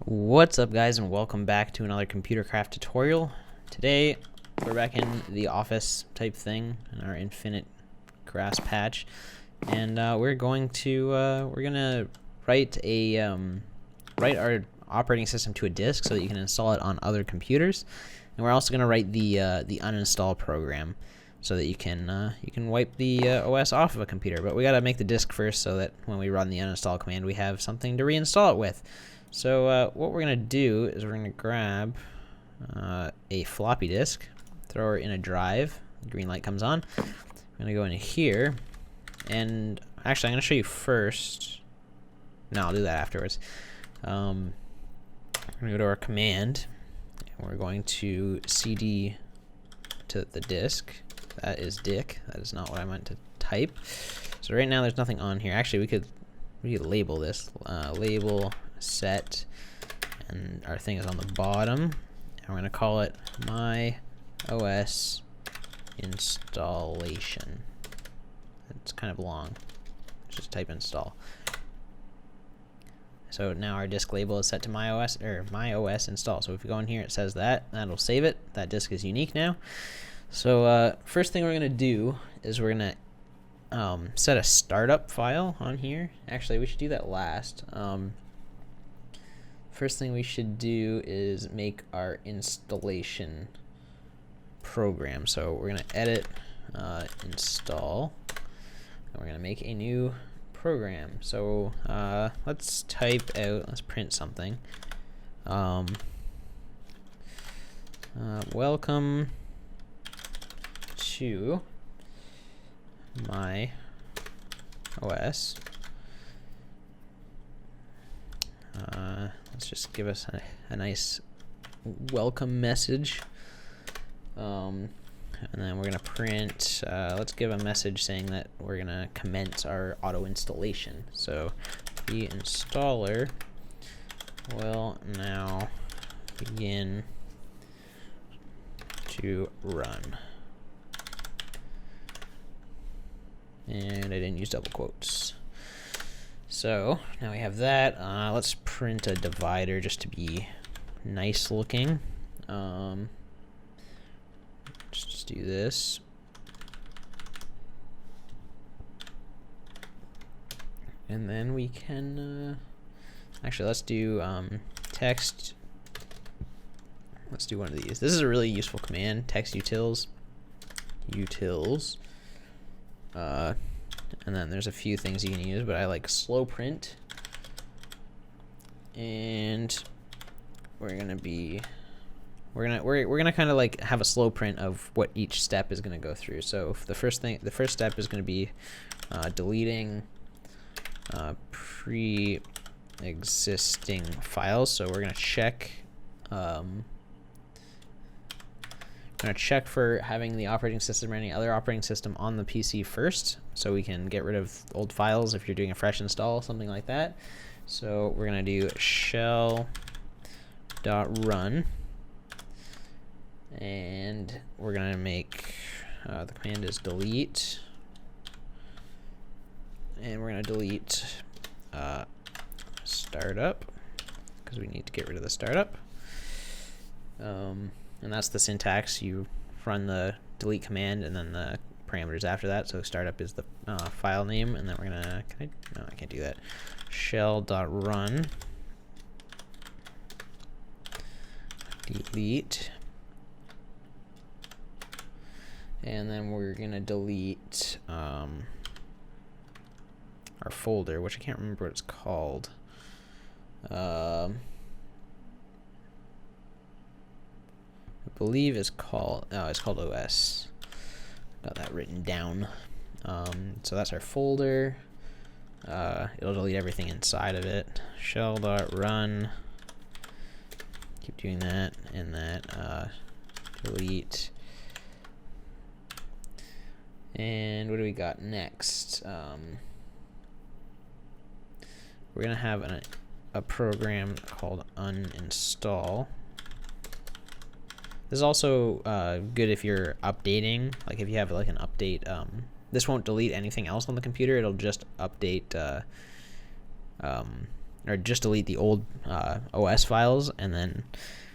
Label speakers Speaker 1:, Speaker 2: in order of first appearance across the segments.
Speaker 1: What's up, guys, and welcome back to another ComputerCraft tutorial. Today we're back in the office type thing in our infinite grass patch, and we're gonna write our operating system to a disk so that you can install it on other computers, and we're also gonna write the uninstall program so that you can wipe the OS off of a computer. But we gotta make the disk first so that when we run the uninstall command, we have something to reinstall it with. So what we're going to do is we're going to grab a floppy disk, throw her in a drive, the green light comes on. I'm going to go into here, and actually I'm going to show you first. No, I'll do that afterwards. We're going to go to our command, and we're going to cd to the disk. That is dick. That is not what I meant to type. So right now there's nothing on here. Actually, we could label this. Label set, and our thing is on the bottom, and we're going to call it my OS installation. It's kind of long. Let's just type install. So now our disk label is set to my OS install. So if you go in here, it says that'll save it. That disk is unique now. So first thing we're going to do is we're going to set a startup file on here. Actually, we should do that last. First thing we should do is make our installation program. So we're going to edit install, and we're going to make a new program. So let's print something. Welcome to my OS. Let's just give us a nice welcome message. And then we're going to print, let's give a message saying that we're going to commence our auto installation. So the installer will now begin to run. And I didn't use double quotes. So now we have that. Let's print a divider just to be nice looking. Let's just do this. And then we can actually let's do text. Let's do one of these. This is a really useful command, text utils. And then there's a few things you can use, but I like slow print. And we're gonna kind of like have a slow print of what each step is gonna go through. So the first step is gonna be deleting pre-existing files. So we're gonna check. Check for having the operating system or any other operating system on the PC first, so we can get rid of old files if you're doing a fresh install, something like that. So we're going to do shell.run, and we're going to make the command is delete, and we're going to delete startup because we need to get rid of the startup. And that's the syntax. You run the delete command and then the parameters after that. So startup is the file name, and then we're gonna. No, I can't do that. Shell.run delete, and then we're gonna delete our folder, which I can't remember what it's called. I believe it's called OS. Got that written down. So that's our folder. It'll delete everything inside of it. Shell.run. Keep doing that and that. Delete. And what do we got next? We're gonna have a program called Uninstall. This is also good if you're updating, like if you have like an update. This won't delete anything else on the computer. It'll just update or just delete the old OS files, and then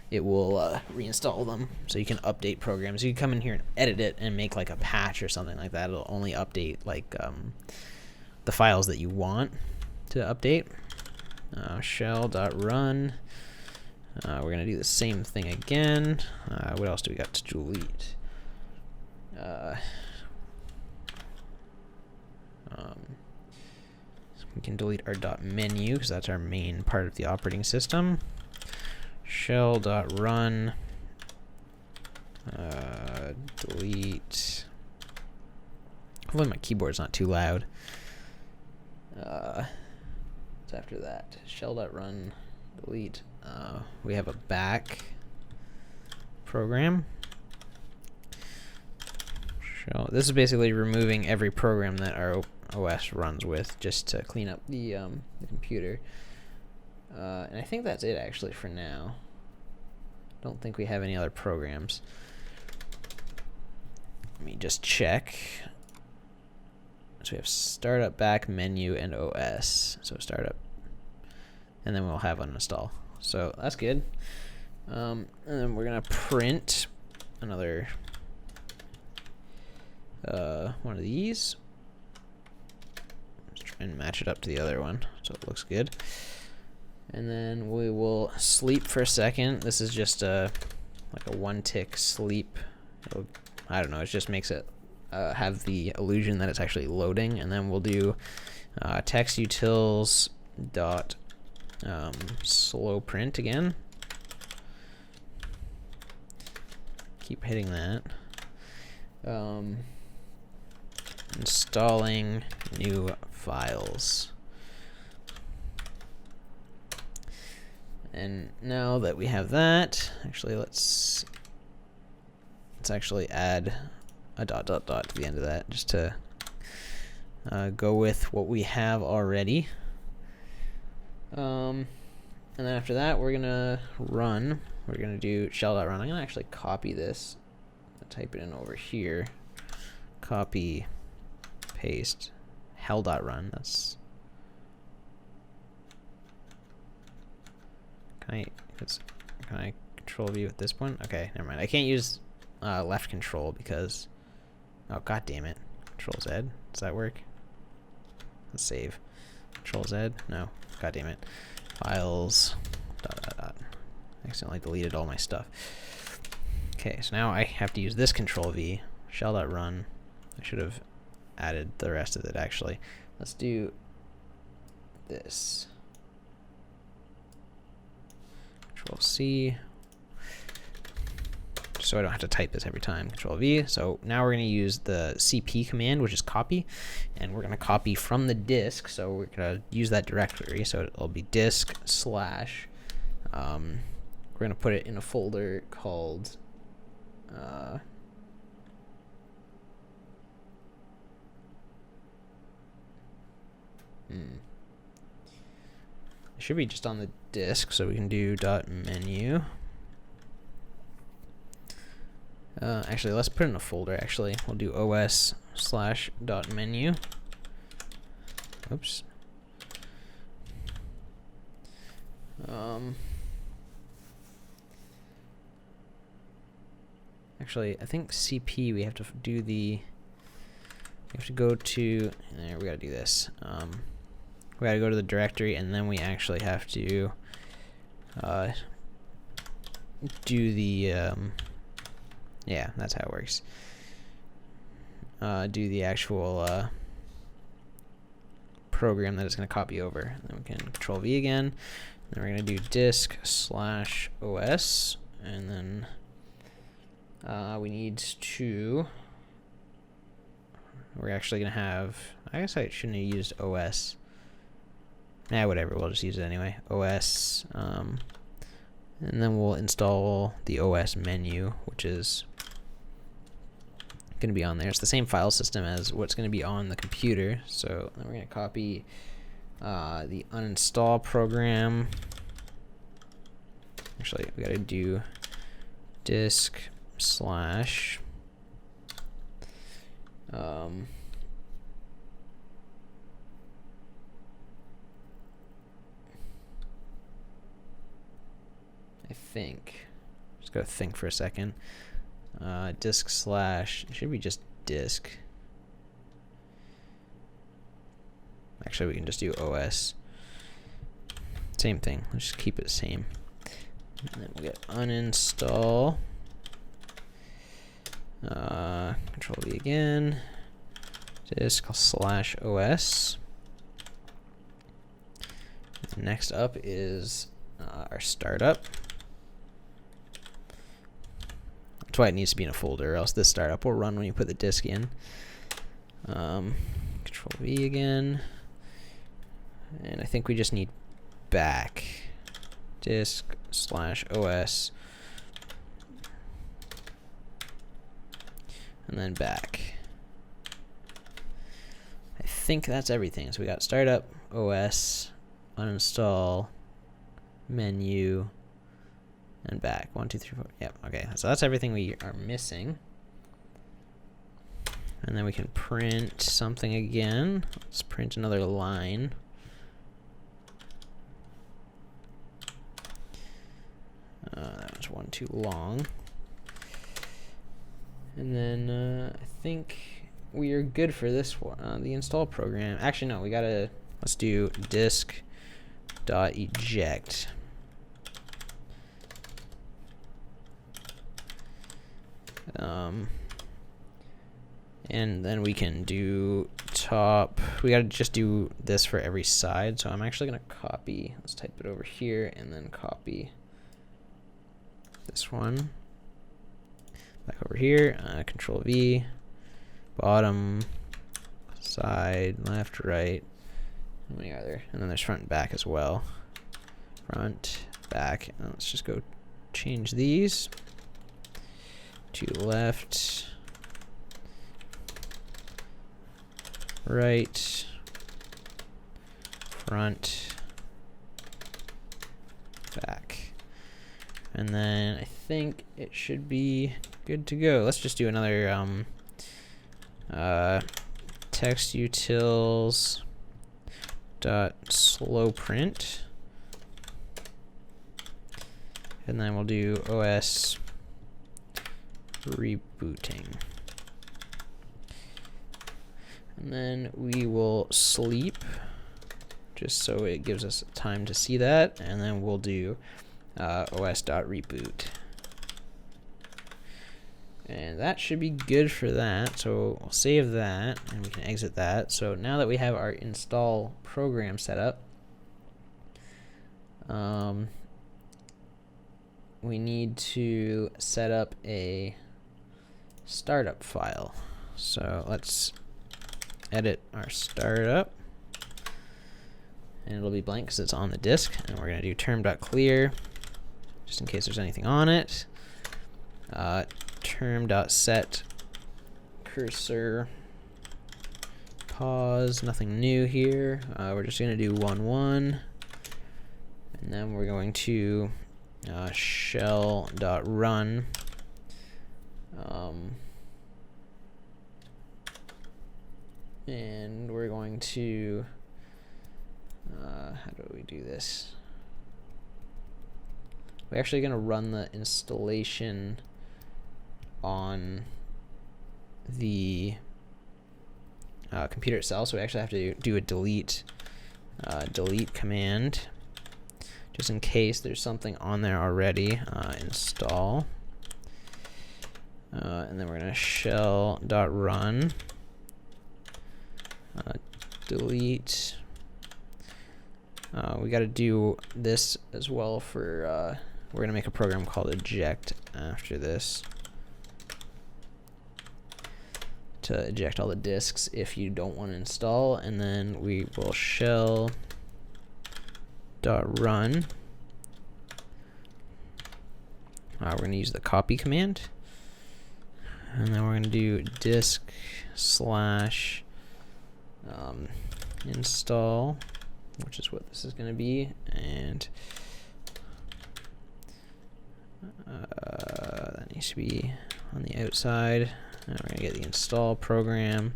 Speaker 1: it will reinstall them. So you can update programs. You can come in here and edit it and make like a patch or something like that. It'll only update like the files that you want to update. Shell.run. We're going to do the same thing again. What else do we got to delete? We can delete our .menu because that's our main part of the operating system. Shell.run. Delete. Hopefully my keyboard's not too loud. So after that, shell.run, delete. We have a back program. Shell. This is basically removing every program that our OS runs with, just to clean up the computer. And I think that's it actually for now. Don't think we have any other programs. Let me just check. So we have startup, back, menu, and OS. So startup, and then we'll have uninstall. So that's good. And then we're gonna print another one of these. Let's try and match it up to the other one so it looks good. And then we will sleep for a second. This is just like a one-tick sleep. I don't know. It just makes it have the illusion that it's actually loading. And then we'll do text utils dot slow print again. Keep hitting that. Installing new files. And now that we have that, actually let's actually add a dot dot dot to the end of that, just to go with what we have already. And then after that, we're gonna run. We're gonna do shell.run. I'm gonna actually copy this, type it in over here. Copy, paste, hell.run. That's Can I control V at this point? Okay, never mind. I can't use left control because, oh god damn it. Control Z. Does that work? Let's save. Control Z. No. God damn it. Files. Dot dot dot. I accidentally deleted all my stuff. Okay, so now I have to use this control V. Shell.run. I should have added the rest of it actually. Let's do this. Control C, so I don't have to type this every time. Control V. So now we're going to use the CP command, which is copy, and we're going to copy from the disk. So we're going to use that directory. So it'll be disk slash. We're going to put it in a folder called. It should be just on the disk, so we can do .menu. Actually, let's put it in a folder. Actually, we'll do os/.menu. Oops. Actually, I think CP we have to do the. We have to go to. There, we gotta do this. We gotta go to the directory, and then we actually have to do the yeah, that's how it works. Do the actual program that it's going to copy over. Then we can Control V again. Then we're going to do disk/os, and then we need to. We're actually going to have. I guess I shouldn't have used OS. Nah, whatever. We'll just use it anyway. OS, and then we'll install the OS menu, which is going to be on there. It's the same file system as what's going to be on the computer. So then we're going to copy the uninstall program. Actually, we got to do disk slash I think. Just gotta think for a second. Disk slash, it should be just disk. Actually, we can just do OS. Same thing. Let's just keep it the same. And then we'll get uninstall. Control V again. Disk slash OS. Next up is our startup. That's why it needs to be in a folder, or else this startup will run when you put the disk in. Control V again. And I think we just need back. Disk slash OS. And then back. I think that's everything. So we got startup, OS, uninstall, menu, and back. 1, 2, 3, 4. Yep. Okay. So that's everything we are missing. And then we can print something again. Let's print another line. That was one too long. And then I think we are good for this one. The install program. Actually, no. Let's do disk.eject. And then we can do top. We gotta just do this for every side. So I'm actually gonna copy. Let's type it over here and then copy this one back over here. Control V. Bottom, side, left, right. How many are there? And then there's front and back as well. Front, back. And let's just go change these to left, right, front, back. And then I think it should be good to go. Let's just do another text utils dot slow print, and then we'll do OS rebooting, and then we will sleep just so it gives us time to see that, and then we'll do os.reboot. And that should be good for that. So we'll save that and we can exit that. So now that we have our install program set up, we need to set up a startup file. So let's edit our startup. And it'll be blank because it's on the disk. And we're going to do term.clear just in case there's anything on it. Term.set cursor pause, nothing new here. We're just going to do 1.1, and then we're going to shell.run and we're going to how do we do this? We're actually going to run the installation on the computer itself, so we actually have to do a delete command just in case there's something on there already. Install, and then we're gonna shell.run delete. We got to do this as well for we're gonna make a program called Eject after this to eject all the disks if you don't want to install, and then we will shell.run. We're going to use the copy command, and then we're going to do disk slash install, which is what this is going to be, and that needs to be on the outside. And we're going to get the install program,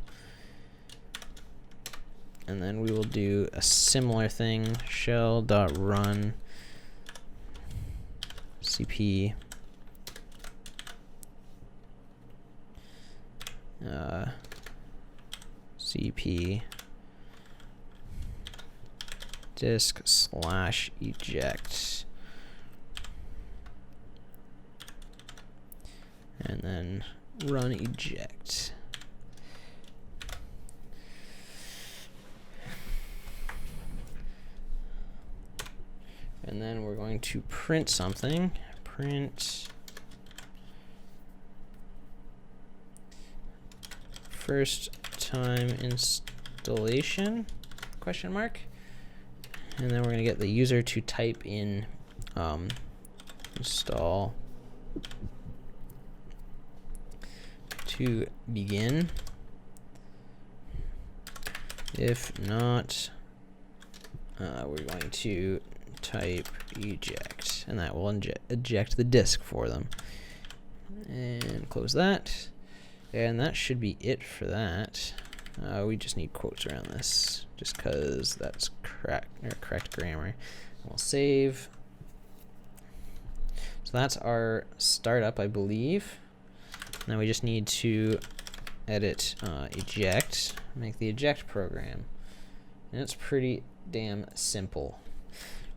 Speaker 1: and then we will do a similar thing, shell.run cp cp disk / eject, and then run eject. And then we're going to print something. Print first time installation ? And then we're going to get the user to type in install to begin. If not, we're going to type eject, and that will eject the disk for them. And close that. And that should be it for that. We just need quotes around this, just because that's correct grammar. We'll save. So that's our startup, I believe. Now we just need to edit eject, make the eject program. And it's pretty damn simple.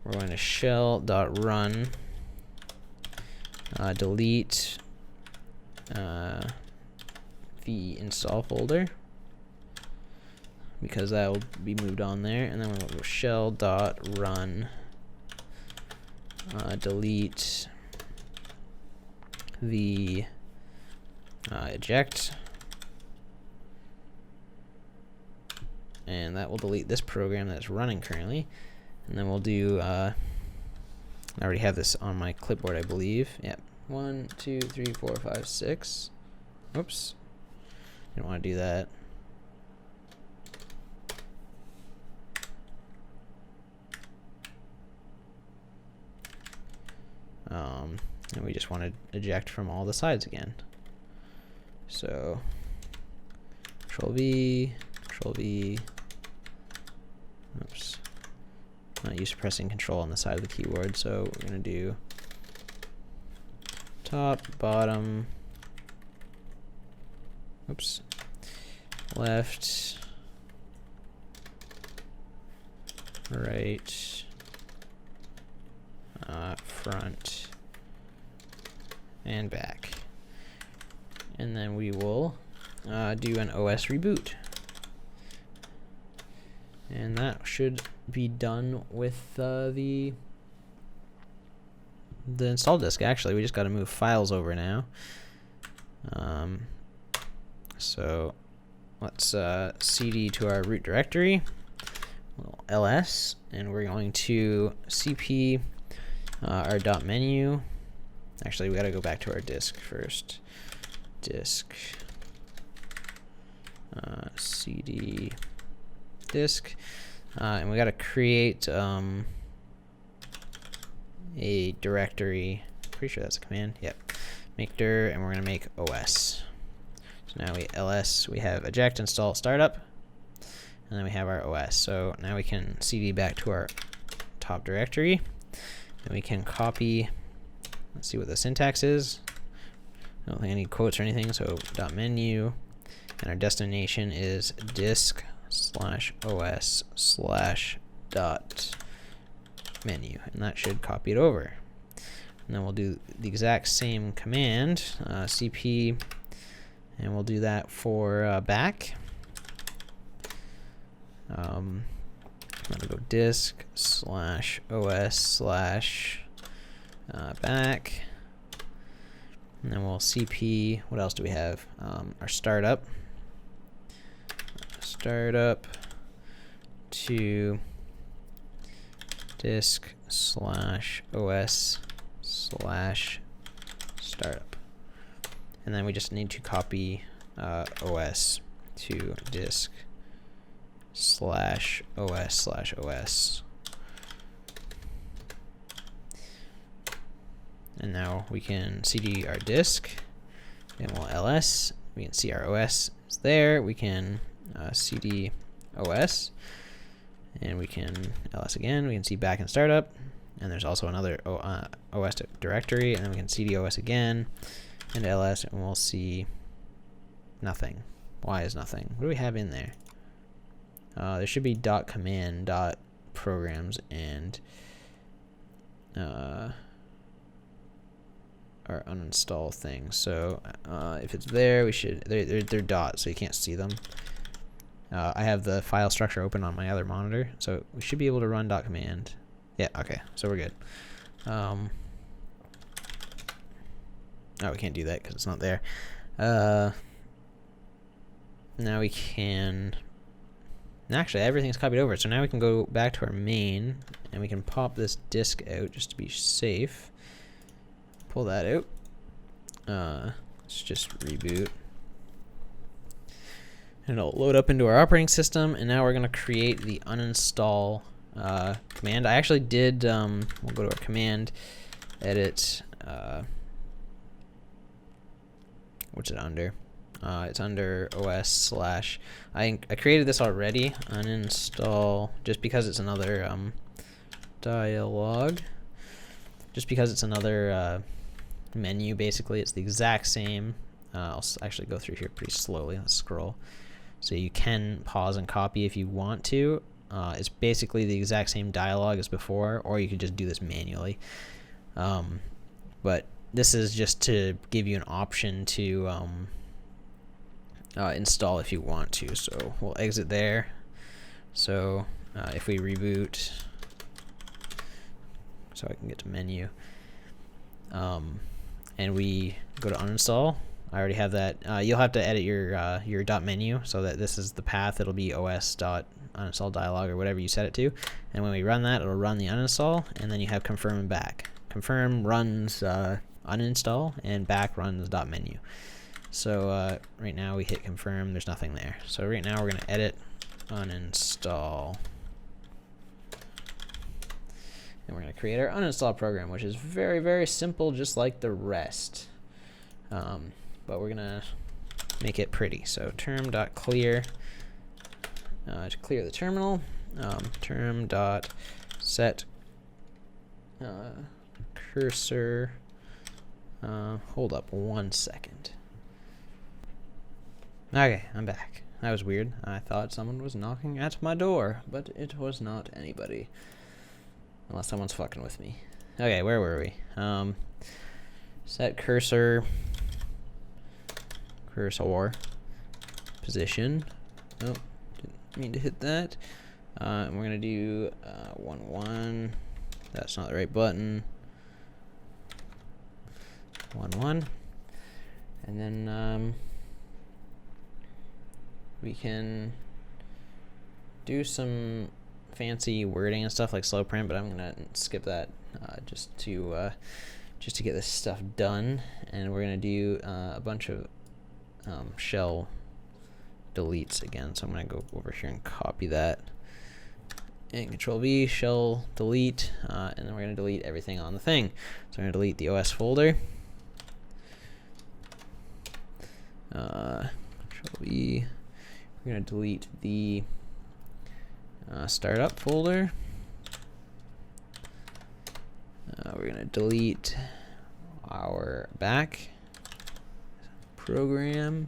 Speaker 1: We're going to shell.run delete the install folder, because that will be moved on there, and then we'll go shell.run delete the eject, and that will delete this program that's running currently. And then we'll do I already have this on my clipboard, I believe. Yep. 1, 2, 3, 4, 5, 6. Oops. Didn't want to do that. And we just want to eject from all the sides again. So Control V, Control V. Oops. I'm not used to pressing Control on the side of the keyboard, so we're going to do top, bottom, oops, left, right, front, and back. And then we will do an OS reboot. And that should be done with the install disk. Actually, we just got to move files over now. So let's cd to our root directory, ls, and we're going to cp our .menu. Actually, we got to go back to our disk first. Disk cd disk, and we got to create a directory. Pretty sure that's a command. Yep. Make dir, and we're gonna make os. So now we ls, we have eject, install, startup, and then we have our os. So now we can cd back to our top directory, and we can copy. Let's see what the syntax is. I don't think I need quotes or anything. So .menu, and our destination is disk /os/.menu, and that should copy it over. And then we'll do the exact same command, cp, and we'll do that for back. I'm gonna go disk /os/back, and then we'll cp. What else do we have? Our startup. Startup to disk /os/startup, and then we just need to copy os to disk /os/os, and now we can cd our disk, and we'll ls. We can see our os is there. We can cd os, and we can ls again. We can see back and startup, and there's also another OS directory, and then we can cd OS again, and ls, and we'll see nothing. Why is nothing? What do we have in there? There should be .command .programs and our uninstall thing. So if it's there, we should. They're dots, so you can't see them. I have the file structure open on my other monitor, so we should be able to run .command. Yeah, okay, so we're good. Oh, we can't do that because it's not there. Now we can. Actually, everything's copied over, so now we can go back to our main, and we can pop this disk out just to be safe. Pull that out. Let's just reboot. And it'll load up into our operating system, and now we're going to create the uninstall command. I actually did, we'll go to our command, edit, what's it under? It's under OS / I created this already, uninstall, just because it's another dialog. Just because it's another menu, basically. It's the exact same. I'll actually go through here pretty slowly. Let's scroll. So you can pause and copy if you want to. It's basically the exact same dialog as before, or you could just do this manually. But this is just to give you an option to install if you want to. So we'll exit there. So if we reboot, so I can get to menu, and we go to uninstall. I already have that. You'll have to edit your .menu so that this is the path. It'll be os.uninstall dialog or whatever you set it to. And when we run that, it'll run the uninstall, and then you have confirm and back. Confirm runs uninstall, and back runs .menu. So right now we hit confirm. There's nothing there. So right now we're going to edit uninstall. And we're going to create our uninstall program, which is very, very simple, just like the rest. But we're going to make it pretty. So term.clear, to clear the terminal, term.set cursor. Hold up 1 second. Okay, I'm back. That was weird. I thought someone was knocking at my door, but it was not anybody. Unless someone's fucking with me. Okay, where were we? Set cursor position. Oh, didn't mean to hit that. And we're gonna do 1 1. That's not the right button. 1 1. And then we can do some fancy wording and stuff like slow print, but I'm gonna skip that just to get this stuff done. And we're gonna do a bunch of shell deletes again. So I'm gonna go over here and copy that, and Control V, shell delete, and then we're gonna delete everything on the thing. So I'm gonna delete the OS folder. Control V. We're gonna delete the startup folder. We're gonna delete our back program.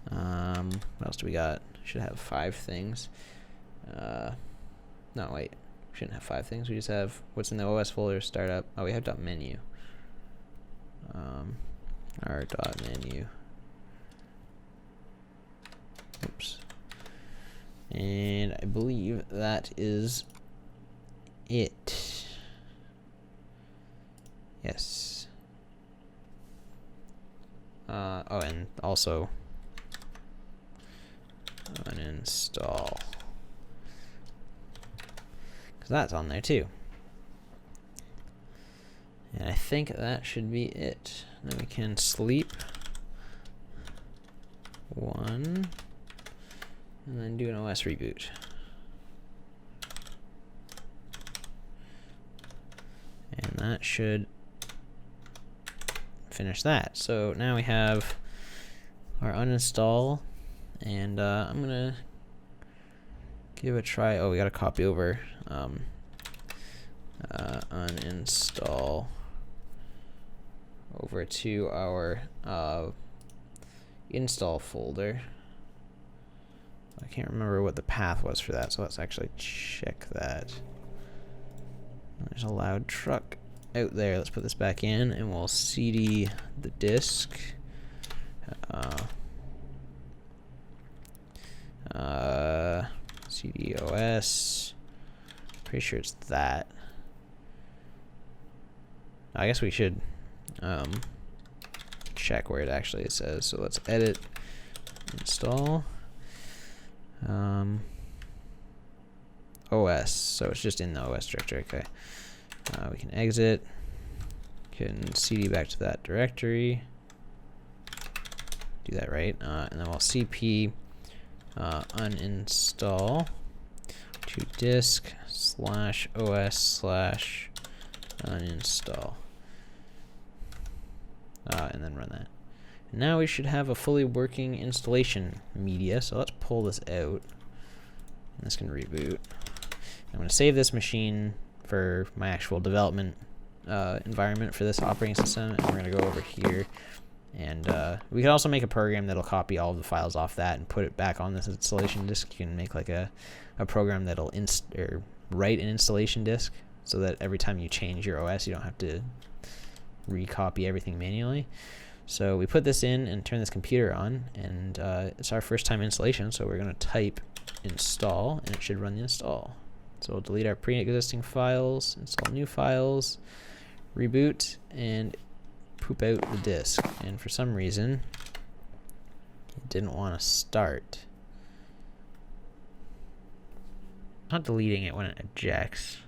Speaker 1: What else do we got? Should have 5 things. No, wait. We shouldn't have 5 things. We just have what's in the OS folder, startup. Oh, we have .menu. Our .menu. Oops. And I believe that is it. Yes. Oh, and also uninstall, because that's on there too. And I think that should be it. Then we can sleep 1, and then do an OS reboot. And that should finish that. So now we have our uninstall, and I'm gonna give it a try. Oh, we gotta copy over uninstall over to our install folder. I can't remember what the path was for that, so let's actually check that. There's a loud truck out there. Let's put this back in, and we'll cd the disk. cd os. Pretty sure it's that. I guess we should check where it actually says. So let's edit, install, OS. So it's just in the OS directory. Okay. We can exit. Can cd back to that directory. Do that right, and then we'll cp uninstall to disk /os/uninstall, and then run that. And now we should have a fully working installation media. So let's pull this out. And this can reboot. I'm going to save this machine for my actual development environment for this operating system, and we're going to go over here. And we can also make a program that'll copy all of the files off that and put it back on this installation disk. You can make like a program that'll write an installation disk, so that every time you change your OS, you don't have to recopy everything manually. So we put this in and turn this computer on, and it's our first time installation, so we're going to type install, and it should run the install. So we'll delete our pre-existing files, install new files, reboot, and poop out the disk. And for some reason, it didn't want to start. Not deleting it when it ejects.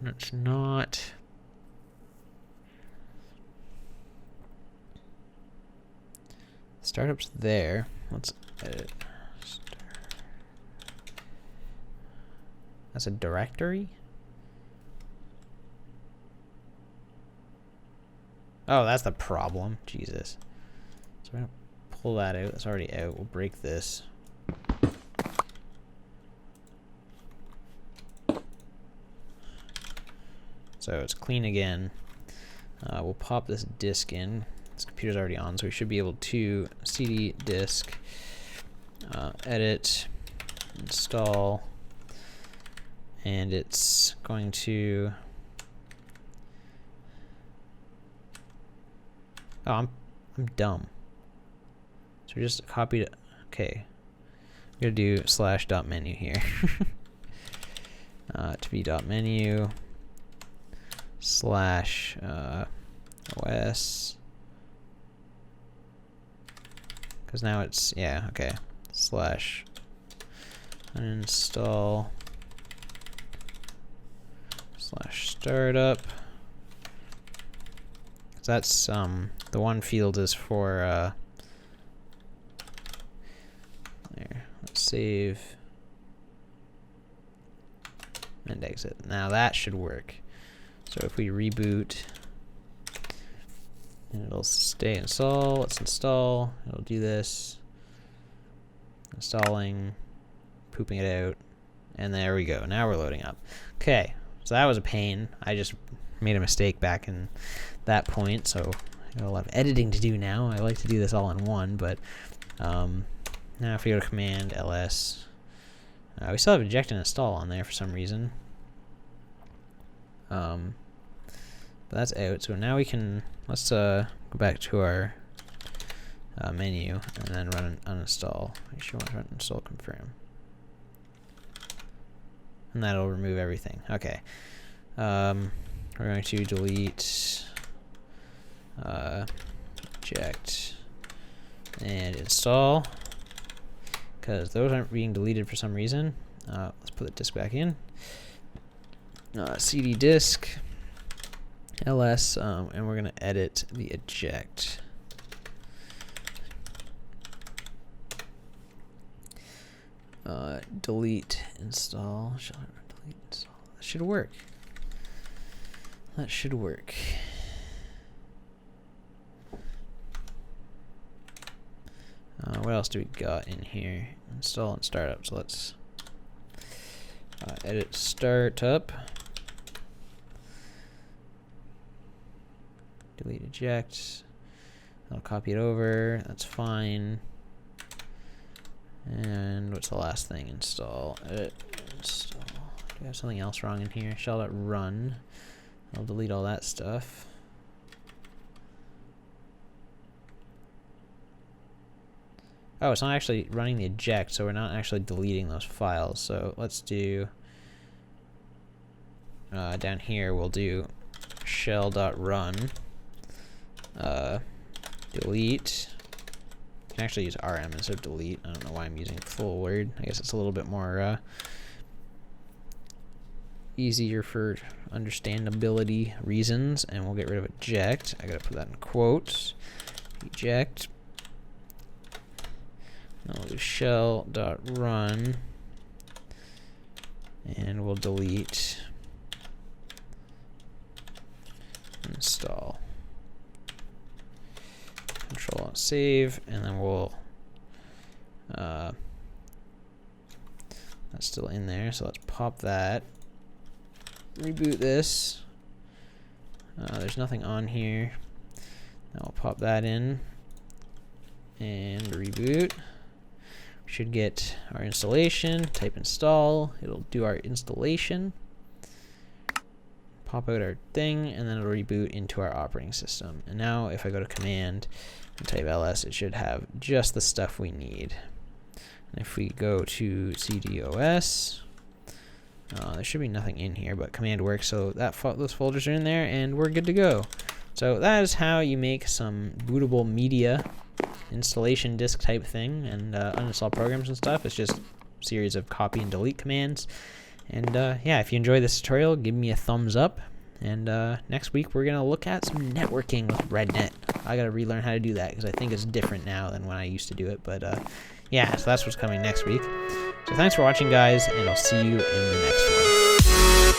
Speaker 1: It's not. Startup's there. Let's edit. That's a directory? Oh, that's the problem. Jesus. So we're going to pull that out. That's already out. We'll break this. So it's clean again. We'll pop this disk in. This computer's already on, so we should be able to cd disk, edit, install, and it's going to. Oh, I'm dumb. So we just copied it. Okay, I'm gonna do /.menu here. To be .menu /os, because now it's, yeah, okay, /uninstall /startup, because that's the one field is for there. Let's save and exit. Now that should work. So if we reboot, and it'll stay install. Let's install. It'll do this. Installing, pooping it out, and there we go. Now we're loading up. Okay, so that was a pain. I just made a mistake back in that point, so I got a lot of editing to do now. I like to do this all in one, but now if we go to Command ls, we still have eject and install on there for some reason. But that's out, so now we can, let's go back to our menu and then run an uninstall. Make sure we run install confirm. And that'll remove everything. Okay. We're going to delete, eject, and install, because those aren't being deleted for some reason. Let's put the disk back in. cd disk ls, and we're going to edit the eject. Delete install. Shall I delete install? That should work. That should work. what else do we got in here? Install and startup. So let's edit startup. Delete eject. I'll copy it over. That's fine. And what's the last thing? Install. Edit. Install. Do we have something else wrong in here? Shell.run. I'll delete all that stuff. Oh, it's not actually running the eject, so we're not actually deleting those files. So let's do, down here we'll do shell.run, delete. You can actually use rm instead of delete. I don't know why I'm using full word. I guess it's a little bit more easier for understandability reasons, and we'll get rid of eject. I gotta put that in quotes. Eject. Now we'll do shell.run, and we'll delete install. Control and save, and then we'll that's still in there, so let's pop that. Reboot this. There's nothing on here. Now we'll pop that in and reboot. We should get our installation. Type install. It'll do our installation. Pop out our thing, and then it'll reboot into our operating system. And now if I go to command and type ls, it should have just the stuff we need. And if we go to cdos, there should be nothing in here, but command works, so that those folders are in there, and we're good to go. So that is how you make some bootable media installation disk type thing and uninstall programs and stuff. It's just a series of copy and delete commands. And yeah, if you enjoyed this tutorial, give me a thumbs up. And next week we're going to look at some networking with RedNet. I got to relearn how to do that because I think it's different now than when I used to do it. But yeah, so that's what's coming next week. So thanks for watching, guys, and I'll see you in the next one.